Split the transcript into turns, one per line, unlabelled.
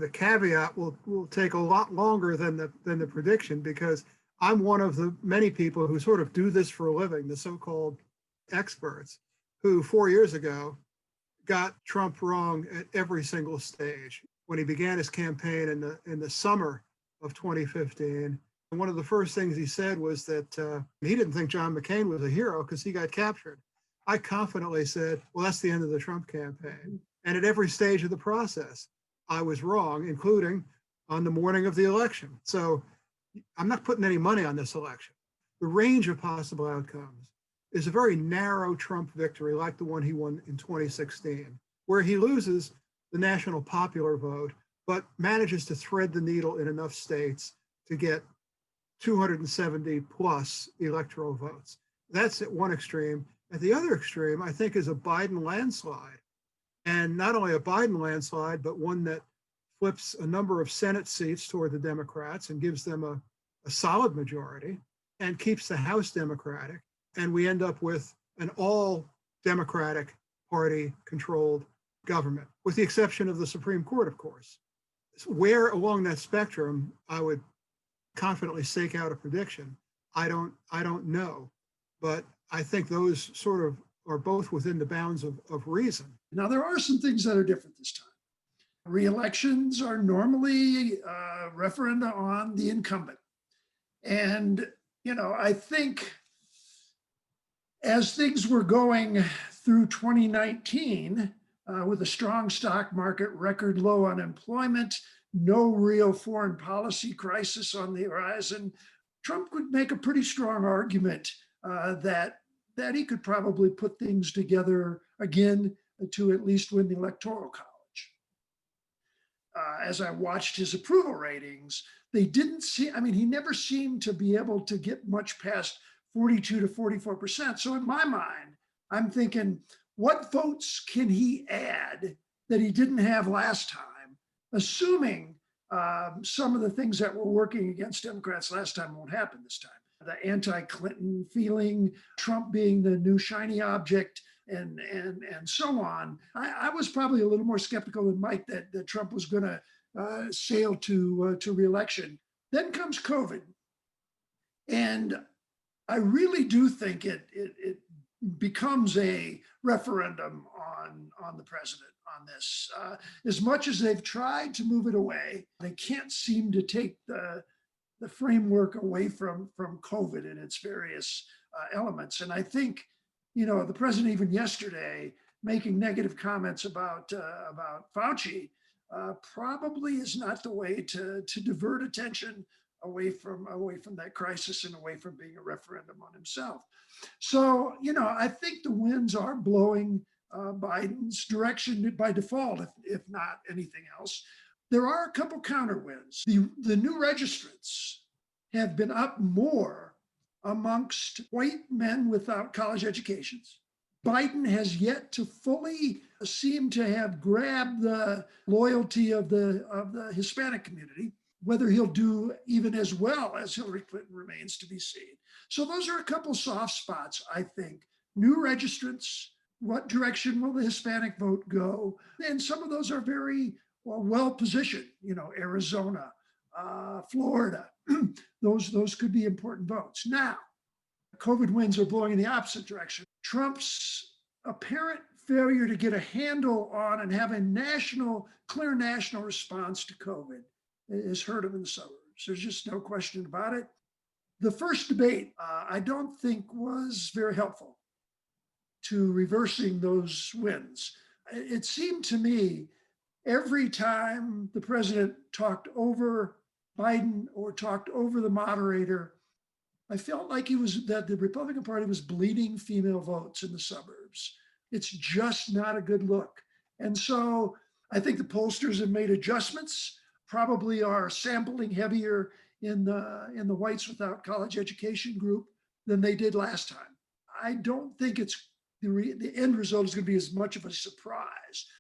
The caveat will take a lot longer than the prediction, because I'm one of the many people who sort of do this for a living, the so-called experts, who 4 years ago got Trump wrong at every single stage. When he began his campaign in the summer of 2015, and one of the first things he said was that he didn't think John McCain was a hero because he got captured. I confidently said, well, that's the end of the Trump campaign. And at every stage of the process, I was wrong, including on the morning of the election. So I'm not putting any money on this election. The range of possible outcomes is a very narrow Trump victory, like the one he won in 2016, where he loses the national popular vote, but manages to thread the needle in enough states to get 270 plus electoral votes. That's at one extreme. At the other extreme, I think, is a Biden landslide. And not only a Biden landslide, but one that flips a number of Senate seats toward the Democrats and gives them a solid majority and keeps the House Democratic. And we end up with an all Democratic Party controlled government, with the exception of the Supreme Court, of course. Where along that spectrum I would confidently stake out a prediction, I don't know. But I think those sort of are both within the bounds of reason.
Now, there are some things that are different this time. Re-elections are normally a referenda on the incumbent. And, I think as things were going through 2019, with a strong stock market, record low unemployment, no real foreign policy crisis on the horizon, Trump could make a pretty strong argument that he could probably put things together again to at least win the Electoral College. As I watched his approval ratings, they didn't see, he never seemed to be able to get much past 42 to 44%. So in my mind, I'm thinking, what votes can he add that he didn't have last time, assuming some of the things that were working against Democrats last time won't happen this time? The anti-Clinton feeling, Trump being the new shiny object, and so on. I was probably a little more skeptical than Mike that Trump was going to sail to re-election. Then comes COVID, and I really do think it becomes a referendum on the president on this. As much as they've tried to move it away, they can't seem to take the framework away from COVID and its various elements. And I think, the president even yesterday making negative comments about Fauci probably is not the way to divert attention away from that crisis and away from being a referendum on himself. So, I think the winds are blowing Biden's direction by default, if not anything else. There are a couple counter wins. The new registrants have been up more amongst white men without college educations. Biden has yet to fully seem to have grabbed the loyalty of the Hispanic community. Whether he'll do even as well as Hillary Clinton remains to be seen. So those are a couple soft spots, I think. New registrants, what direction will the Hispanic vote go? And some of those are very well positioned, Arizona, Florida. Those could be important votes. Now, COVID winds are blowing in the opposite direction. Trump's apparent failure to get a handle on and have a clear national response to COVID has hurt him in the suburbs. There's just no question about it. The first debate, I don't think was very helpful to reversing those wins. It seemed to me every time the president talked over Biden or talked over the moderator, I felt like that the Republican Party was bleeding female votes in the suburbs. It's just not a good look. And so I think the pollsters have made adjustments, probably are sampling heavier in the whites without college education group than they did last time. I don't think the end result is going to be as much of a surprise